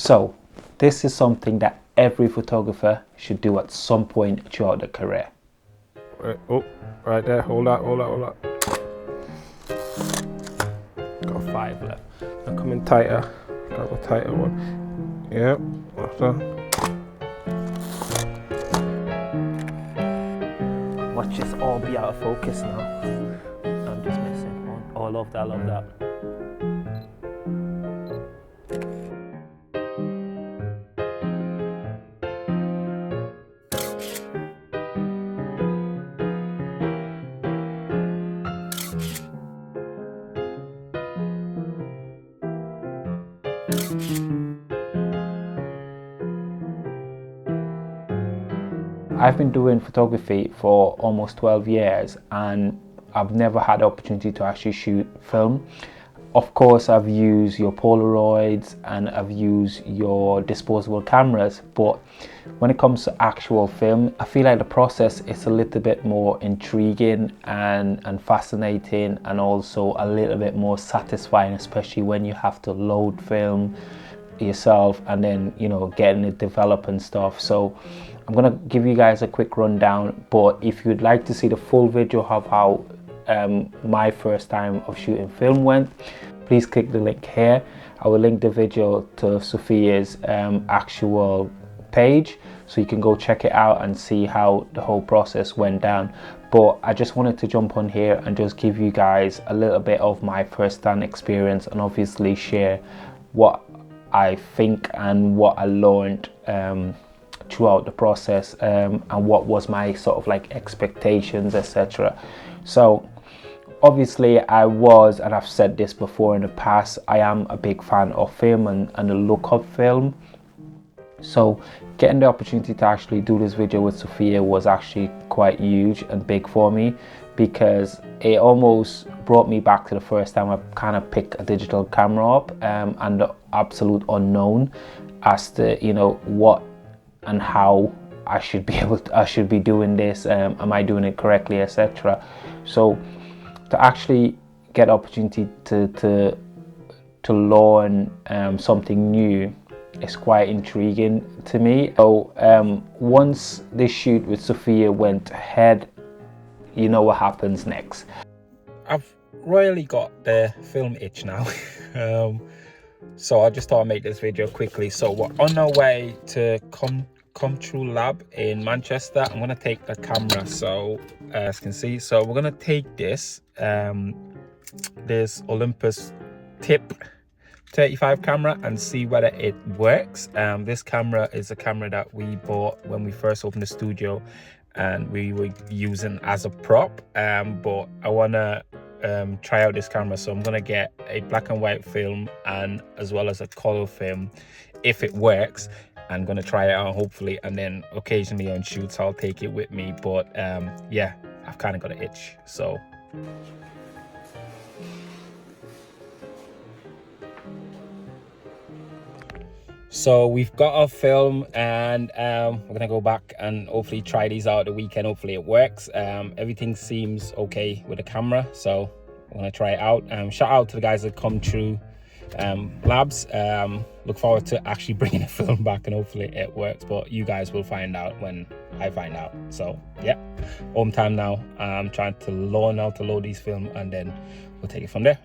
So this is something that every photographer should do at some point throughout their career. Oh, right there. Hold up. Got 5 left. I'm coming tighter. Got a tighter one. Yep. Watch this all be out of focus now. I'm just missing one. Oh, I love that. I've been doing photography for almost 12 years and I've never had the opportunity to actually shoot film. Of course, I've used your Polaroids and I've used your disposable cameras, but when it comes to actual film, I feel like the process is a little bit more intriguing and fascinating, and also a little bit more satisfying, especially when you have to load film yourself and then, you know, getting it developed and stuff. So I'm gonna give you guys a quick rundown, but if you'd like to see the full video of how my first time of shooting film went, please click the link here. I will link the video to Sophia's actual page, so you can go check it out and see how the whole process went down. But I just wanted to jump on here and just give you guys a little bit of my first-hand experience, and obviously share what I think and what I learned throughout the process, and what was my sort of like expectations, etc. So obviously I was, and I've said this before in the past, I am a big fan of film and the look of film. So getting the opportunity to actually do this video with Sophia was actually quite huge and big for me, because it almost brought me back to the first time I kind of picked a digital camera up, and the absolute unknown as to, you know, what and how I should be doing this, am I doing it correctly, etc. So to actually get opportunity to learn something new is quite intriguing to me. So once this shoot with Sophia went ahead, you know what happens next. I've royally got the film itch now. So I just thought I'd make this video quickly. So we're on our way to Come True Lab in Manchester. I'm gonna take the camera, so as you can see, so we're gonna take this Olympus Tip 35 camera and see whether it works. This camera is a camera that we bought when we first opened the studio and we were using as a prop, but I wanna try out this camera, so I'm gonna get a black and white film and as well as a color film. If it works, I'm gonna try it out hopefully, and then occasionally on shoots I'll take it with me. But yeah, I've kind of got an itch. So we've got our film, and we're gonna go back and hopefully try these out the weekend. Hopefully it works. Everything seems okay with the camera, so we're gonna try it out. Shout out to the guys that Come True Labs. Look forward to actually bringing the film back, and hopefully it works, but you guys will find out when I find out. So yeah, home time now. I'm trying to learn how to load these film, and then we'll take it from there.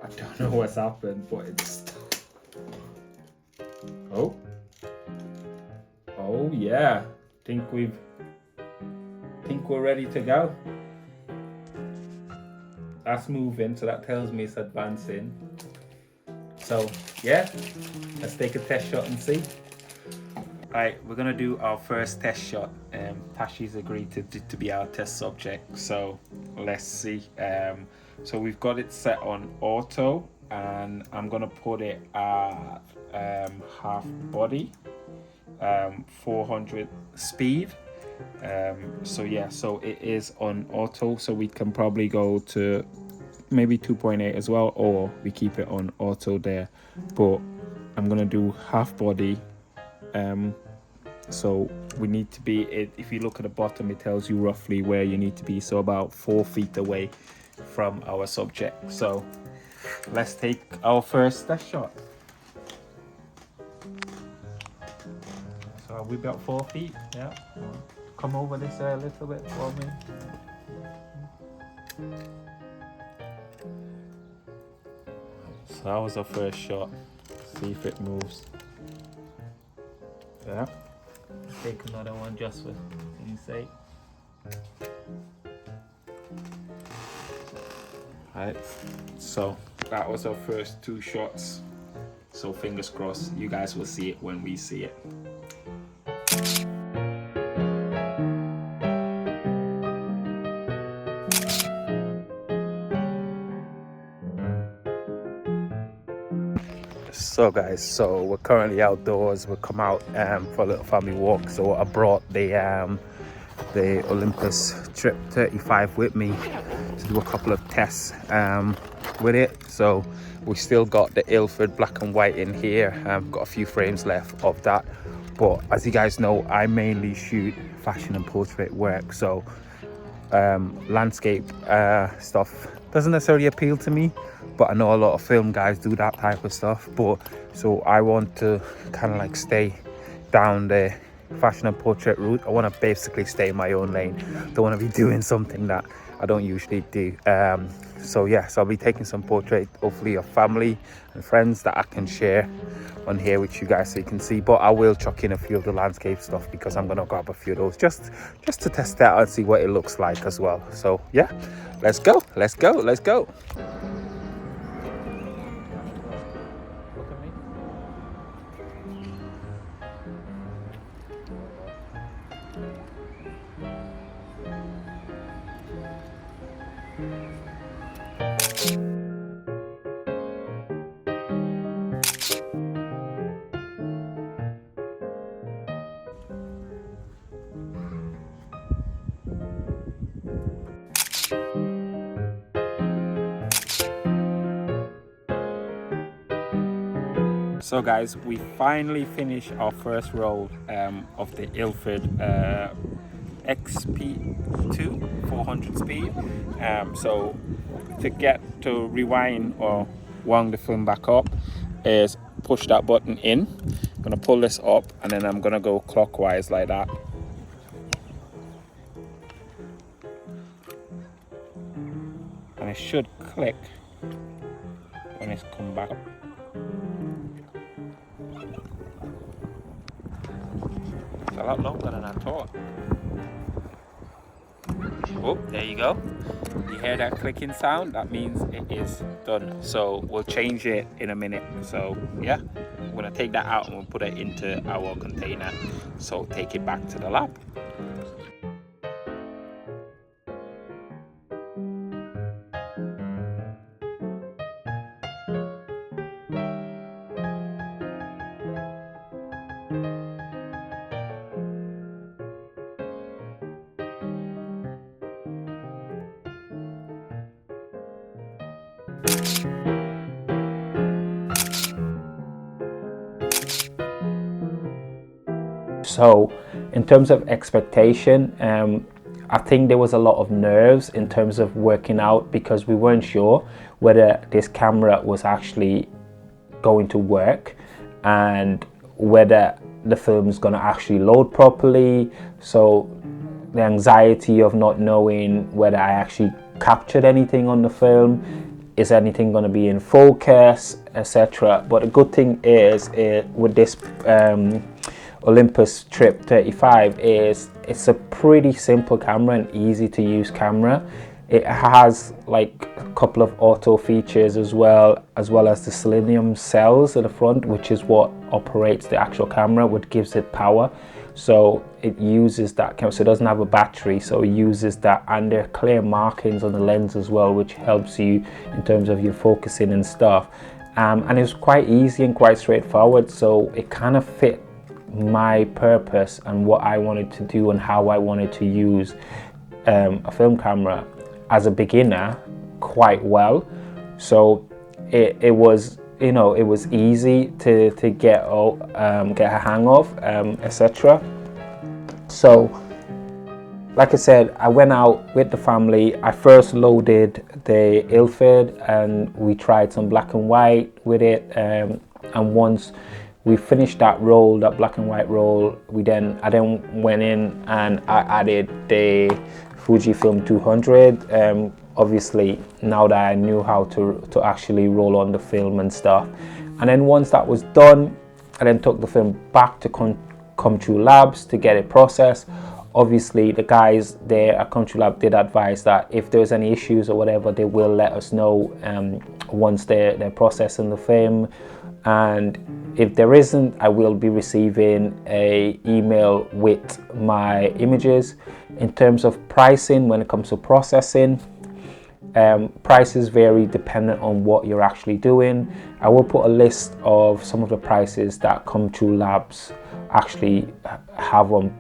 I don't know what's happened, but it's oh yeah, think we're ready to go. That's moving, so that tells me it's advancing. So yeah, let's take a test shot and see. Right, we're gonna do our first test shot. Tashi's agreed to be our test subject, so let's see. So we've got it set on auto, and I'm gonna put it at half body, 400 speed. So yeah, so it is on auto, so we can probably go to maybe 2.8 as well, or we keep it on auto there, but I'm gonna do half body. So we need to be, if you look at the bottom, it tells you roughly where you need to be, so about 4 feet away from our subject. So let's take our first test shot. we about 4 feet. Yeah. Come over this a little bit for me. So that was our first shot. See if it moves. Yeah. Take another one just for sake. Right. So that was our first 2 shots. So fingers crossed, you guys will see it when we see it. So guys, so we're currently outdoors. We've come out for a little family walk. So I brought the Olympus Trip 35 with me to do a couple of tests with it. So we still got the Ilford black and white in here. Got a few frames left of that, but as you guys know, I mainly shoot fashion and portrait work, so landscape stuff doesn't necessarily appeal to me, but I know a lot of film guys do that type of stuff. But so I want to kind of like stay down the fashion and portrait route. I want to basically stay in my own lane. Don't want to be doing something that I don't usually do. So yeah, so I'll be taking some portrait, hopefully of family and friends that I can share on here with you guys so you can see. But I will chuck in a few of the landscape stuff because I'm gonna grab a few of those just to test it out and see what it looks like as well. So yeah, let's go. So guys, we finally finished our first roll of the Ilford XP2 400 speed. So to get to rewind or wound the film back up is push that button in. I'm gonna pull this up and then I'm gonna go clockwise like that. And it should click when it's come back up. A lot longer than I thought. Oh, there you go. You hear that clicking sound? That means it is done. So we'll change it in a minute. So yeah, I'm gonna take that out and we'll put it into our container. So take it back to the lab. So in terms of expectation, I think there was a lot of nerves in terms of working out because we weren't sure whether this camera was actually going to work and whether the film is going to actually load properly. So the anxiety of not knowing whether I actually captured anything on the film, is anything going to be in focus, etc. But the good thing is with this Olympus Trip 35 is it's a pretty simple camera and easy to use camera. It has like a couple of auto features as well as the selenium cells at the front, which is what operates the actual camera, what gives it power. So it uses that camera, so it doesn't have a battery, so it uses that, and there are clear markings on the lens as well, which helps you in terms of your focusing and stuff. And it's quite easy and quite straightforward, so it kind of fit my purpose and what I wanted to do and how I wanted to use a film camera as a beginner quite well. So it was, you know, it was easy to get a hang of, etc. So like I said, I went out with the family. I first loaded the Ilford and we tried some black and white with it, and once we finished that roll, that black and white roll, I then went in and I added the Fujifilm 200. Obviously, now that I knew how to actually roll on the film and stuff. And then once that was done, I then took the film back to Come True Labs to get it processed. Obviously, the guys there at Come True Lab did advise that if there's any issues or whatever, they will let us know once they're processing the film. And if there isn't, I will be receiving an email with my images. In terms of pricing, when it comes to processing, prices vary dependent on what you're actually doing. I will put a list of some of the prices that Come True Labs actually have on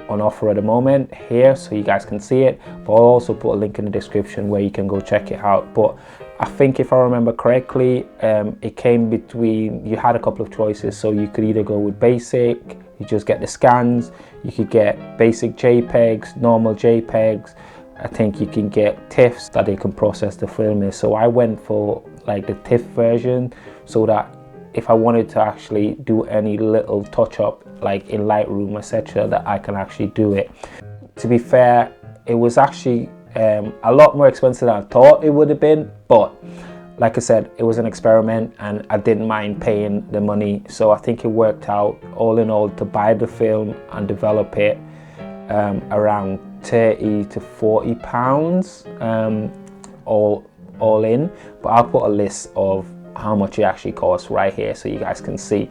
offer at the moment here, so you guys can see it, but I'll also put a link in the description where you can go check it out. But I think if I remember correctly, it came between, you had a couple of choices, so you could either go with basic, you just get the scans, you could get basic JPEGs, normal JPEGs, I think you can get TIFFs that they can process the film in. So I went for like the TIFF version, so that if I wanted to actually do any little touch up like in Lightroom, etc., that I can actually do it. To be fair, it was actually a lot more expensive than I thought it would have been, but like I said, it was an experiment and I didn't mind paying the money. So I think it worked out all in all to buy the film and develop it around 30 to 40 pounds all in, but I'll put a list of how much it actually costs right here so you guys can see.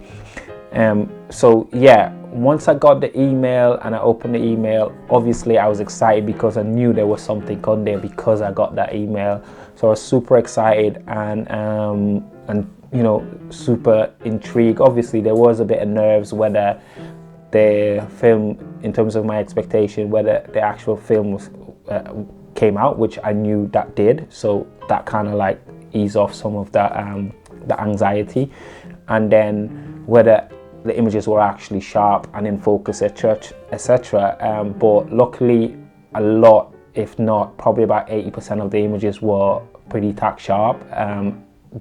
So yeah, once I got the email and I opened the email, obviously I was excited because I knew there was something on there because I got that email. So I was super excited and you know, super intrigued. Obviously there was a bit of nerves whether the film, in terms of my expectation, whether the actual film was came out, which I knew that did, so that kind of like ease off some of that the anxiety, and then whether the images were actually sharp and in focus, etc. But luckily, a lot, if not probably about 80% of the images were pretty tack sharp,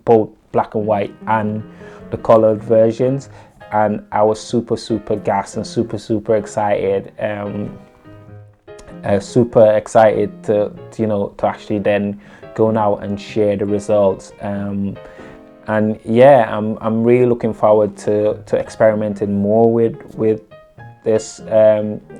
both black and white and the colored versions. And I was super gassed and super excited, super excited to you know, to actually then go now and share the results. And yeah, I'm really looking forward to experimenting more with this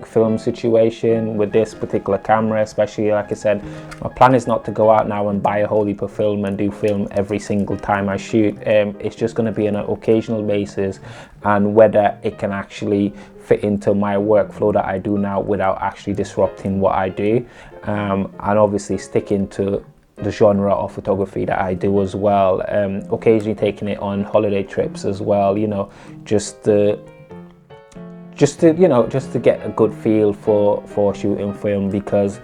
film situation, with this particular camera especially. Like I said, my plan is not to go out now and buy a whole heap of film and do film every single time I shoot. It's just going to be on an occasional basis, and whether it can actually fit into my workflow that I do now without actually disrupting what I do, and obviously sticking to the genre of photography that I do as well. Occasionally taking it on holiday trips as well, you know, just to get a good feel for shooting film, because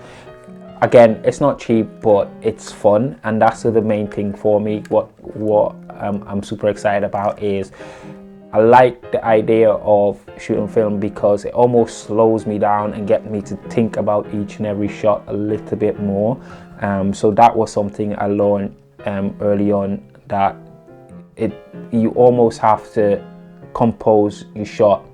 again, it's not cheap but it's fun, and that's the main thing for me. What I'm super excited about is I like the idea of shooting film because it almost slows me down and gets me to think about each and every shot a little bit more. So that was something I learned early on, that you almost have to compose your shot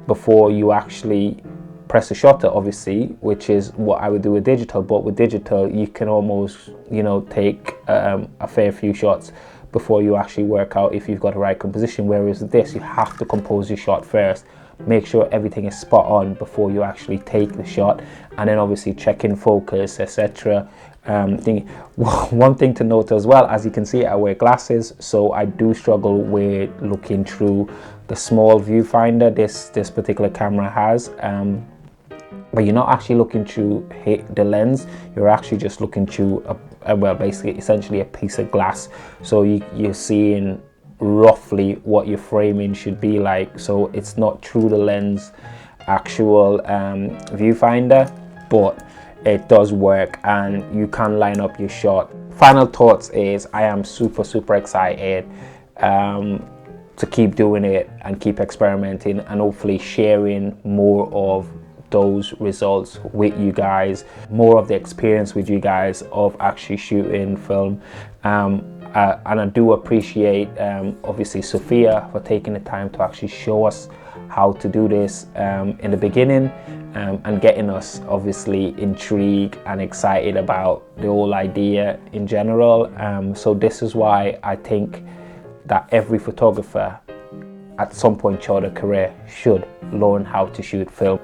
before you actually press the shutter, obviously, which is what I would do with digital. But with digital, you can almost, you know, take a fair few shots before you actually work out if you've got the right composition. Whereas with this, you have to compose your shot first, make sure everything is spot on before you actually take the shot, and then obviously check in focus, etc. One thing to note as well, as you can see, I wear glasses, so I do struggle with looking through the small viewfinder this particular camera has, but you're not actually looking through the lens, you're actually just looking through well, basically essentially a piece of glass, so you're seeing roughly what your framing should be like. So it's not through the lens actual viewfinder, but it does work and you can line up your shot. Final thoughts is I am super excited to keep doing it and keep experimenting, and hopefully sharing more of those results with you guys, more of the experience with you guys of actually shooting film. And I do appreciate obviously Sophia for taking the time to actually show us how to do this in the beginning, and getting us obviously intrigued and excited about the whole idea in general. So this is why I think that every photographer at some point throughout their career should learn how to shoot film.